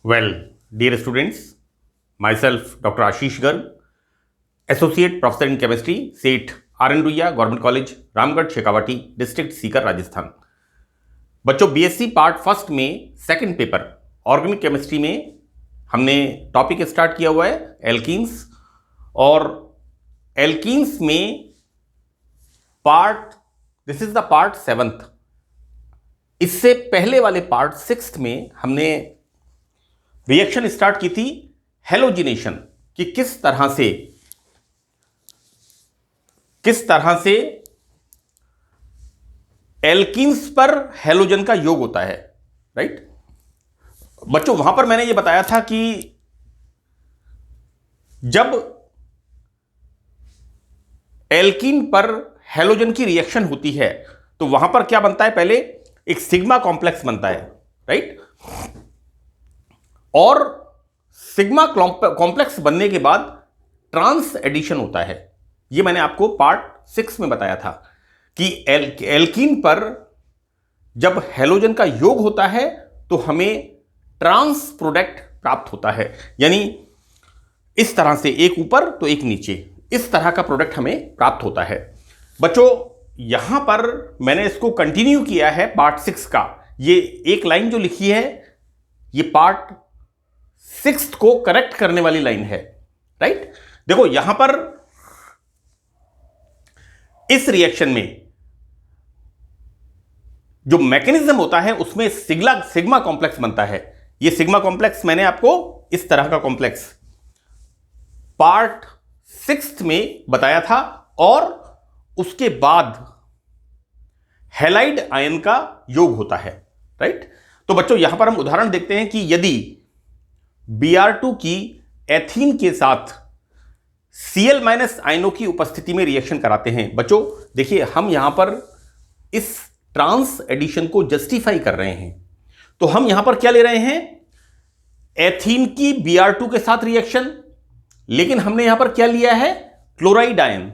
Well, dear students, myself Dr. Ashish Garg, Associate Professor in Chemistry, SET RN Ruia, Government College, Ramgarh Shekhawati, district Sikar, Rajasthan. बच्चों, BSc part first में second paper organic chemistry में हमने topic start किया हुआ है alkenes, और alkenes में this is the part seventh. इससे पहले वाले पार्ट सिक्स्थ में हमने रिएक्शन स्टार्ट की थी हेलोजिनेशन, कि किस तरह से एल्कीन्स पर हेलोजन का योग होता है, राइट। बच्चों, वहां पर मैंने ये बताया था कि जब एल्कीन पर हेलोजन की रिएक्शन होती है तो वहां पर क्या बनता है, पहले एक सिग्मा कॉम्प्लेक्स बनता है, राइट। और सिग्मा कॉम्प्लेक्स बनने के बाद ट्रांस एडिशन होता है। यह मैंने आपको पार्ट 6 में बताया था कि एल्कीन पर जब हेलोजन का योग होता है तो हमें ट्रांस प्रोडक्ट प्राप्त होता है, यानी इस तरह से एक ऊपर तो एक नीचे, इस तरह का प्रोडक्ट हमें प्राप्त होता है। बच्चों, यहां पर मैंने इसको कंटिन्यू किया है पार्ट 6 का। ये एक लाइन जो लिखी है ये पार्ट 6 को करेक्ट करने वाली लाइन है, राइट। देखो, यहां पर इस रिएक्शन में जो मैकेनिज्म होता है उसमें सिग्मा कॉम्प्लेक्स बनता है। ये सिग्मा कॉम्प्लेक्स मैंने आपको इस तरह का कॉम्प्लेक्स पार्ट 6 में बताया था, और उसके बाद हैलाइड आयन का योग होता है, राइट। तो बच्चों, यहां पर हम उदाहरण देखते हैं कि यदि Br2 की एथीन के साथ Cl- आयनों की उपस्थिति में रिएक्शन कराते हैं। बच्चों देखिए, हम यहां पर इस ट्रांस एडिशन को जस्टिफाई कर रहे हैं, तो हम यहां पर क्या ले रहे हैं, एथीन की Br2 के साथ रिएक्शन, लेकिन हमने यहां पर क्या लिया है, क्लोराइड आयन,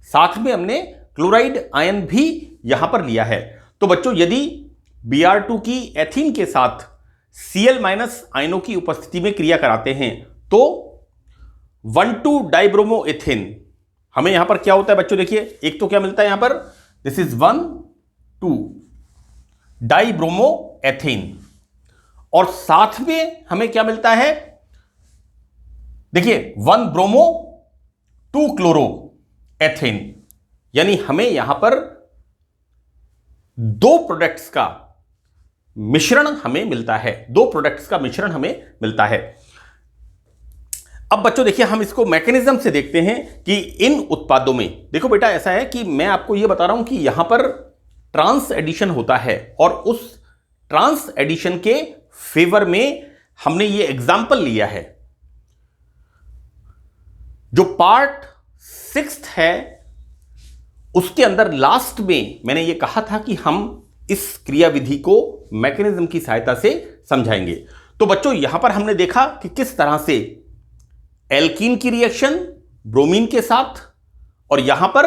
साथ में हमने क्लोराइड आयन भी यहां पर लिया है। तो बच्चों, यदि Br2 की एथीन के साथ Cl- आयनों की उपस्थिति में क्रिया कराते हैं तो 1,2-डाइब्रोमो एथेन, हमें यहां पर क्या होता है बच्चों, देखिए, एक तो क्या मिलता है यहां पर, दिस इज 1,2-डाइब्रोमो एथेन, और साथ में हमें क्या मिलता है, देखिए, 1-ब्रोमो-2-क्लोरो एथेन, यानी हमें यहां पर दो प्रोडक्ट्स का मिश्रण हमें मिलता है, अब बच्चों देखिए, हम इसको मैकेनिज्म से देखते हैं कि इन उत्पादों में, देखो बेटा, ऐसा है कि मैं आपको यह बता रहा हूं कि यहां पर ट्रांस एडिशन होता है, और उस ट्रांस एडिशन के फेवर में हमने ये एग्जाम्पल लिया है। जो पार्ट 6 है उसके अंदर लास्ट में मैंने ये कहा था कि हम इस क्रियाविधि को मैकेनिज्म की सहायता से समझाएंगे। तो बच्चों, यहां पर हमने देखा कि किस तरह से एल्कीन की रिएक्शन ब्रोमीन के साथ, और यहां पर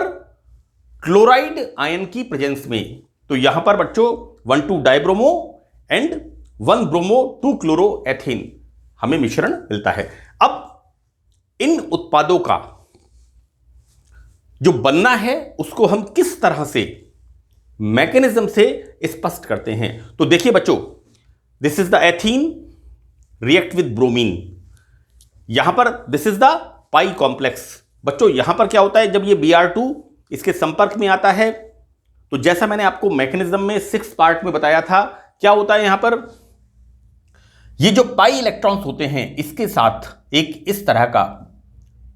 क्लोराइड आयन की प्रेजेंस में, तो यहां पर बच्चों 1,2-डाइब्रोमो एंड 1-ब्रोमो-2-क्लोरो एथेन हमें मिश्रण मिलता है। अब इन उत्पादों का जो बनना है उसको हम किस तरह से मैकेनिज्म से स्पष्ट करते हैं, तो देखिए बच्चों, this is the ethene react with bromine, यहां पर this is the pi complex. बच्चों, यहां पर क्या होता है, जब ये Br2 इसके संपर्क में आता है तो जैसा मैंने आपको मैकेनिज्म में 6 पार्ट में बताया था, क्या होता है, यहां पर ये जो पाई इलेक्ट्रॉन्स होते हैं इसके साथ एक इस तरह का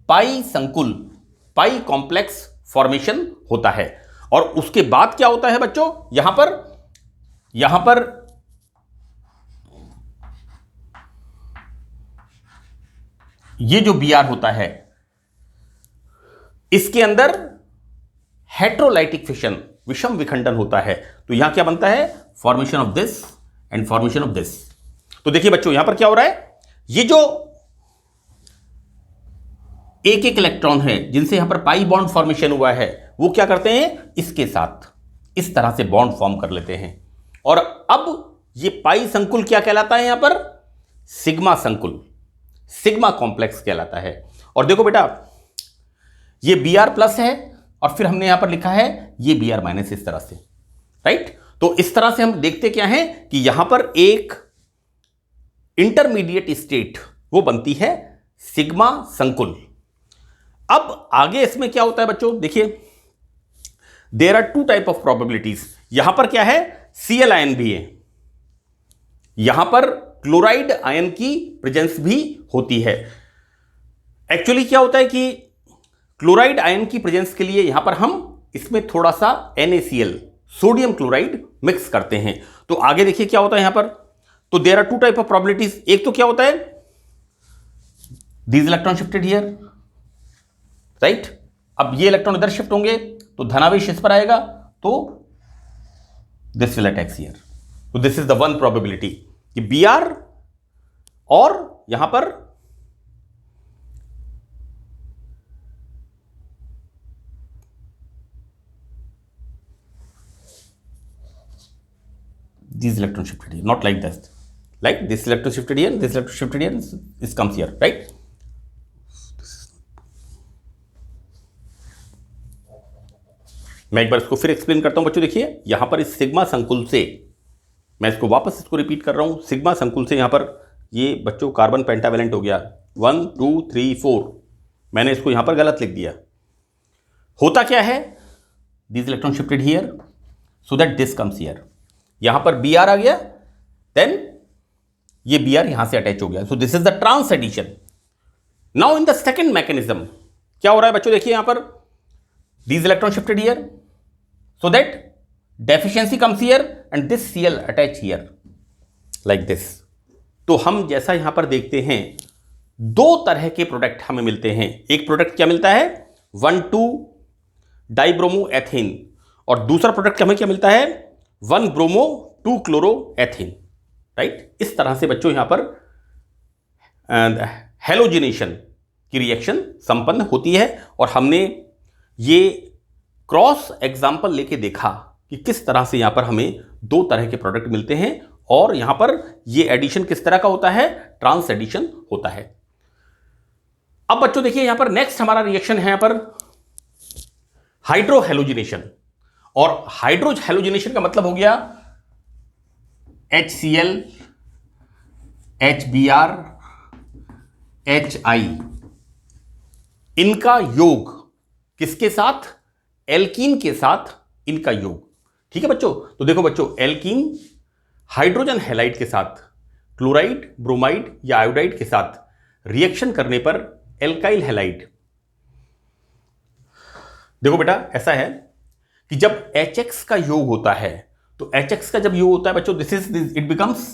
पाई संकुल, पाई कॉम्प्लेक्स फॉर्मेशन होता है, और उसके बाद क्या होता है बच्चों, यहां पर ये जो Br होता है इसके अंदर हेट्रोलाइटिक फिशन, विषम विखंडन होता है, तो यहां क्या बनता है, formation of this and formation of this. तो देखिए बच्चों, यहां पर क्या हो रहा है, ये जो एक इलेक्ट्रॉन है जिनसे यहां पर पाई बॉन्ड फॉर्मेशन हुआ है, वो क्या करते हैं, इसके साथ इस तरह से बॉन्ड फॉर्म कर लेते हैं, और अब ये पाई संकुल क्या कहलाता है, यहां पर सिग्मा संकुल, सिग्मा कॉम्प्लेक्स कहलाता है। और देखो बेटा, ये Br प्लस है और फिर हमने यहां पर लिखा है ये Br माइनस, इस तरह से, राइट। तो इस तरह से हम देखते क्या है कि यहां पर एक इंटरमीडिएट स्टेट वो बनती है सिग्मा संकुल। अब आगे इसमें क्या होता है बच्चों, देखिए, there are two type of probabilities. यहां पर क्या है, Cl आयन भी है, यहां पर क्लोराइड आयन की प्रेजेंस भी होती है। एक्चुअली क्या होता है कि क्लोराइड आयन की प्रेजेंस के लिए यहां पर हम इसमें थोड़ा सा NaCl, सोडियम क्लोराइड, मिक्स करते हैं। तो आगे देखिए क्या होता है यहां पर। तो there are two type of probabilities. एक तो क्या होता है, these electron shifted here, right. अब ये इलेक्ट्रॉन इधर शिफ्ट होंगे तो धनावेश इस पर आएगा, तो दिस विल अटैक हियर। तो this is the one probability कि Br और यहां पर these electron shifted here, not like this, like this electron shifted here, this electron shifted here, this comes here, right? मैं एक बार इसको फिर एक्सप्लेन करता हूं बच्चों। देखिए यहां पर इस सिग्मा संकुल से, मैं इसको वापस इसको रिपीट कर रहा हूं, सिग्मा संकुल से यहां पर ये बच्चों कार्बन पेंटावेलेंट हो गया, 1 2 3 4, मैंने इसको यहां पर गलत लिख दिया। होता क्या है, this electron shifted here so that this comes here, यहां पर Br आ गया, देन ये Br यहां से अटैच हो गया। So this is the trans addition. Now in the second mechanism क्या हो रहा है बच्चों, देखिए यहां पर these electron shifted here so that deficiency comes here and this Cl attach here like this। तो हम जैसा यहां पर देखते हैं, दो तरह के प्रोडक्ट हमें मिलते हैं। एक प्रोडक्ट क्या मिलता है, 1,2 डाइब्रोमो एथेन, और दूसरा प्रोडक्ट हमें क्या मिलता है, 1 ब्रोमो 2 क्लोरो एथेन, राइट। इस तरह से बच्चों यहां पर हेलोजिनेशन की रिएक्शन संपन्न होती है। और हमने ये क्रॉस एग्जाम्पल लेके देखा कि किस तरह से यहां पर हमें दो तरह के प्रोडक्ट मिलते हैं, और यहां पर ये एडिशन किस तरह का होता है, ट्रांस एडिशन होता है। अब बच्चों देखिए यहां पर नेक्स्ट हमारा रिएक्शन है यहां पर हाइड्रोहेलोजिनेशन। और हाइड्रोहेलोजिनेशन का मतलब हो गया HCl, HBr, HI, इनका योग किसके साथ, एल्कीन के साथ इनका योग। ठीक है बच्चों, तो देखो बच्चों, एल्कीन हाइड्रोजन हैलाइड के साथ, क्लोराइड, ब्रोमाइड या आयोडाइड के साथ रिएक्शन करने पर एल्काइल हैलाइड। देखो बेटा ऐसा है कि जब HX का योग होता है, तो HX का जब योग होता है बच्चों, this is it becomes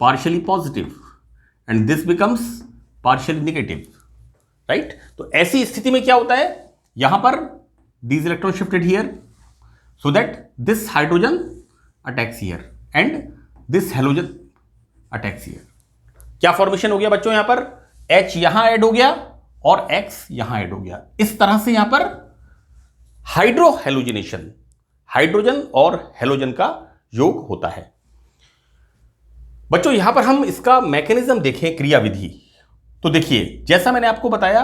partially positive and this becomes partially negative, right. तो ऐसी स्थिति में क्या होता है, यहां पर these electron shifted here so that this hydrogen attacks here and this halogen attacks here। क्या फॉर्मेशन हो गया बच्चों, यहां पर H यहां ऐड हो गया और X यहां ऐड हो गया। इस तरह से यहां पर हाइड्रोहेलोजिनेशन, हाइड्रोजन और हेलोजन का योग होता है। बच्चों यहां पर हम इसका मैकेनिज्म देखें, क्रियाविधि। तो देखिए जैसा मैंने आपको बताया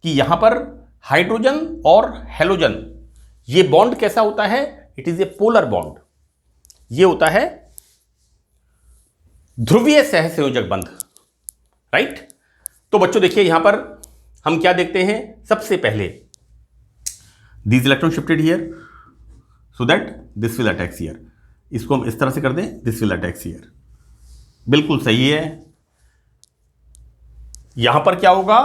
कि यहां पर हाइड्रोजन और हेलोजन, ये बॉन्ड कैसा होता है, it is a polar bond, ये होता है ध्रुवीय सहसंयोजक बंध, राइट। तो बच्चों देखिए यहां पर हम क्या देखते हैं, सबसे पहले these electron shifted here so that this will attacks here, इसको हम इस तरह से कर दें, दिस विल अटैक्स हियर, बिल्कुल सही है। यहां पर क्या होगा,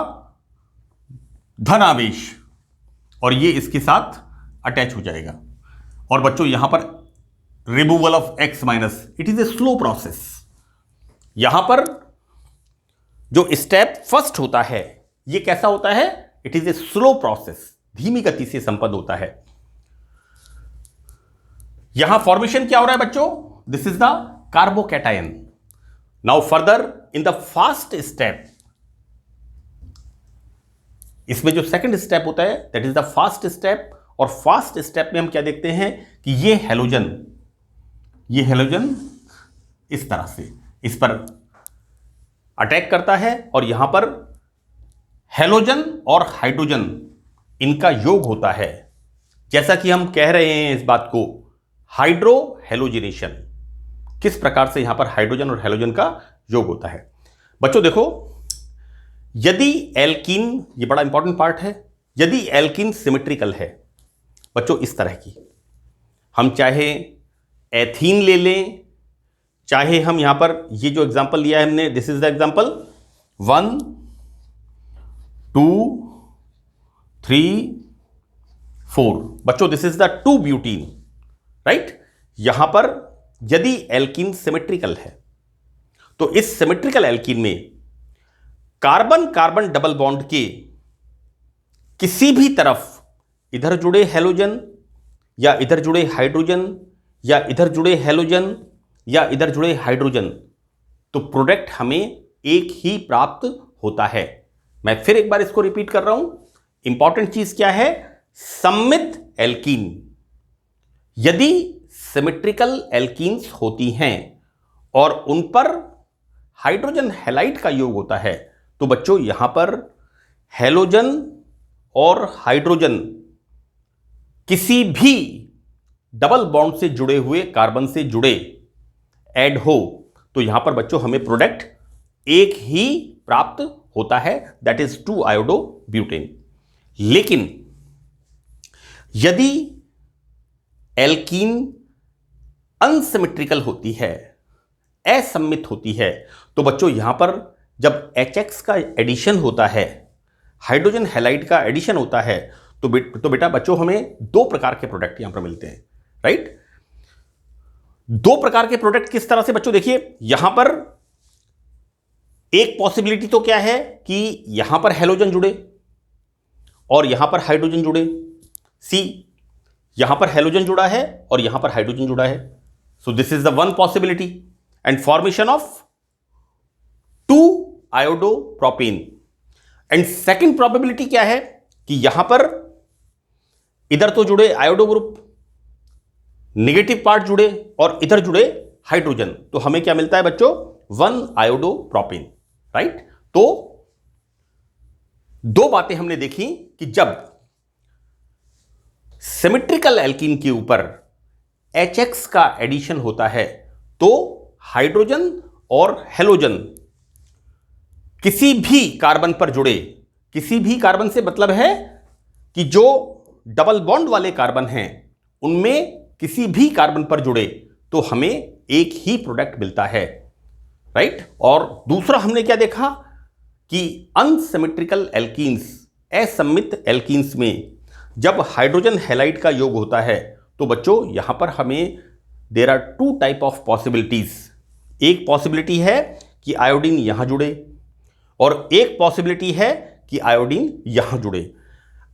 धन आवेश, और ये इसके साथ अटैच हो जाएगा। और बच्चों यहां पर removal of X minus, it is a slow process. यहां पर जो स्टेप फर्स्ट होता है, ये कैसा होता है, it is a slow process, धीमी गति से संपन्न होता है। यहां फॉर्मेशन क्या हो रहा है बच्चों, this is the carbocation. Now further in the fast step, इसमें जो सेकंड स्टेप होता है that is the fast step, और फास्ट स्टेप में हम क्या देखते हैं कि ये हेलोजन इस तरह से इस पर अटैक करता है और यहां पर हेलोजन और हाइड्रोजन इनका योग होता है। जैसा कि हम कह रहे हैं इस बात को हाइड्रो हेलोजिनेशन, किस प्रकार से यहां पर हाइड्रोजन और हेलोजन का योग होता है। बच्चों देखो, यदि एल्कीन, ये बड़ा इंपॉर्टेंट पार्ट है, यदि एल्कीन सिमेट्रिकल है बच्चों इस तरह की, हम चाहे एथीन ले लें, चाहे हम यहां पर ये जो एग्जांपल लिया है हमने, दिस इज द एग्जांपल 1 2 3 4, बच्चों this is the 2 butene, right. यहां पर यदि एल्कीन सिमेट्रिकल है तो इस सिमेट्रिकल एल्कीन में कार्बन कार्बन डबल बॉन्ड के किसी भी तरफ इधर जुड़े हेलोजन या इधर जुड़े हाइड्रोजन या इधर जुड़े हेलोजन या इधर जुड़े हाइड्रोजन, तो प्रोडक्ट हमें एक ही प्राप्त होता है। मैं फिर एक बार इसको रिपीट कर रहा हूं, इंपॉर्टेंट चीज क्या है, सममित एल्कीन यदि सिमेट्रिकल एल्कीन्स होती हैं और उन पर हाइड्रोजन हैलाइड का योग होता है, तो बच्चों यहां पर हेलोजन और हाइड्रोजन किसी भी डबल बॉन्ड से जुड़े हुए कार्बन से जुड़े ऐड हो, तो यहां पर बच्चों हमें प्रोडक्ट एक ही प्राप्त होता है, दैट इज 2 आयोडो ब्यूटेन। लेकिन यदि एल्कीन अनसिमेट्रिकल होती है, असम्मित होती है, तो बच्चों यहां पर जब HX का एडिशन होता है, हाइड्रोजन हैलाइड का एडिशन होता है, तो बेटा बच्चों हमें 2 प्रकार के प्रोडक्ट यहां पर मिलते हैं, राइट। 2 प्रकार के प्रोडक्ट किस तरह से बच्चों, देखिए यहां पर एक पॉसिबिलिटी तो क्या है कि यहां पर हेलोजन जुड़े और यहां पर हाइड्रोजन जुड़े, सी यहां पर हेलोजन जुड़ा है और यहां पर हाइड्रोजन जुड़ा है, सो this is the one possibility and formation of 2 iodo propane. And second probability क्या है कि यहां पर इधर तो जुड़े आयोडो ग्रुप, नेगेटिव पार्ट जुड़े और इधर जुड़े हाइड्रोजन, तो हमें क्या मिलता है बच्चों, 1 आयोडो प्रोपेन, राइट। तो 2 बातें हमने देखी कि जब सिमेट्रिकल एल्कीन के ऊपर HX का एडिशन होता है तो हाइड्रोजन और हेलोजन किसी भी कार्बन पर जुड़े, किसी भी कार्बन से मतलब है कि जो डबल बॉन्ड वाले कार्बन हैं उनमें किसी भी कार्बन पर जुड़े तो हमें एक ही प्रोडक्ट मिलता है, राइट। और दूसरा हमने क्या देखा कि अनसिमेट्रिकल एल्कीन्स, असम्मित एल्कीन्स में जब हाइड्रोजन हैलाइड का योग होता है तो बच्चों यहां पर हमें there are 2 type of possibilities. एक पॉसिबिलिटी है कि आयोडीन यहां जुड़े और एक पॉसिबिलिटी है कि आयोडीन यहां जुड़े।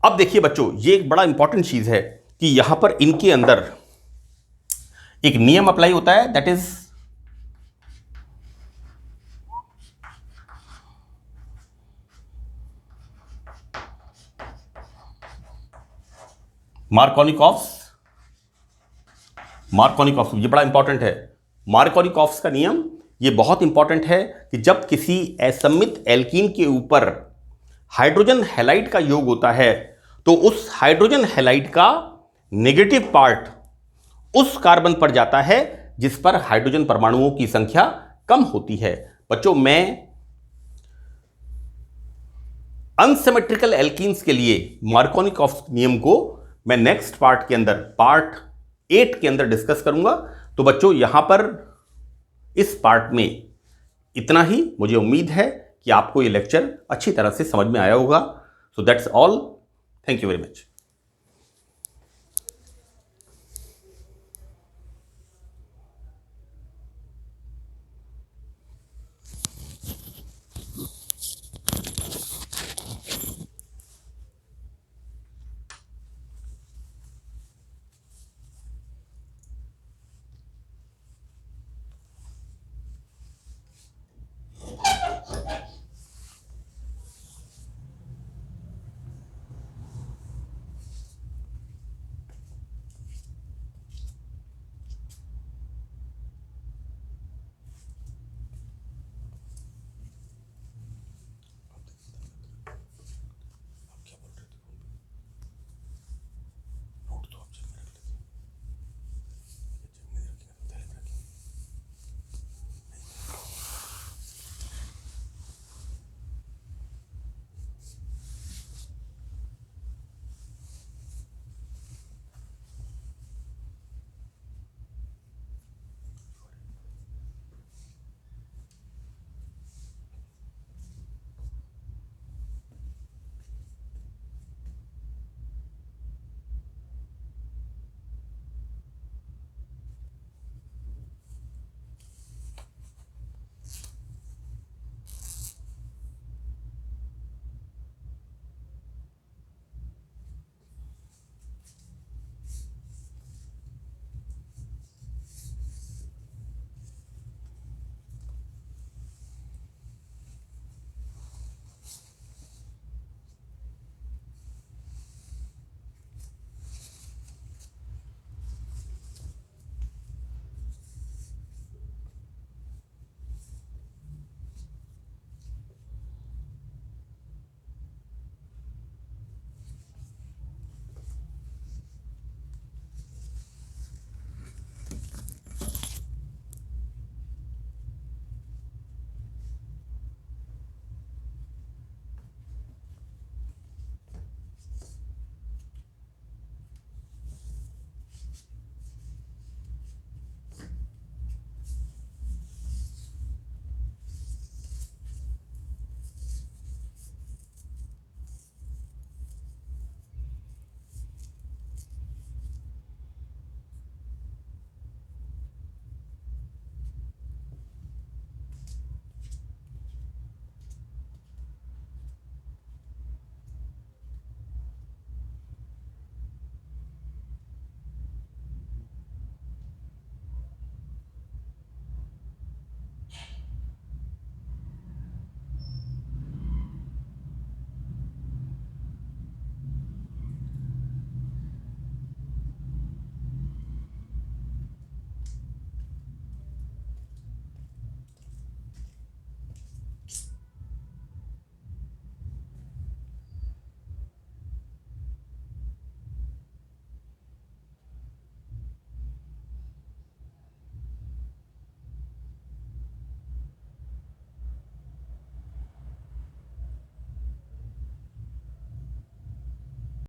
अब देखिए बच्चों, ये एक बड़ा इंपॉर्टेंट चीज है कि यहां पर इनके अंदर एक नियम अप्लाई होता है, दैट इज मार्कोनिकॉफ्स। ये बड़ा इंपॉर्टेंट है, मार्कोनिकॉफ्स का नियम ये बहुत इंपॉर्टेंट है कि जब किसी असम्मित एल्कीन के ऊपर हाइड्रोजन हैलाइड का योग होता है तो उस हाइड्रोजन हैलाइड का नेगेटिव पार्ट उस कार्बन पर जाता है जिस पर हाइड्रोजन परमाणुओं की संख्या कम होती है। बच्चों मैं अनसिमेट्रिकल एल्कीन्स के लिए मार्कोनिकॉफ्स नियम को मैं नेक्स्ट पार्ट के अंदर, पार्ट 8 के अंदर डिस्कस करूंगा। तो बच्चों यहां पर इस पार्ट में इतना ही। मुझे उम्मीद है कि आपको ये लेक्चर अच्छी तरह से समझ में आया होगा। So that's all, thank you very much.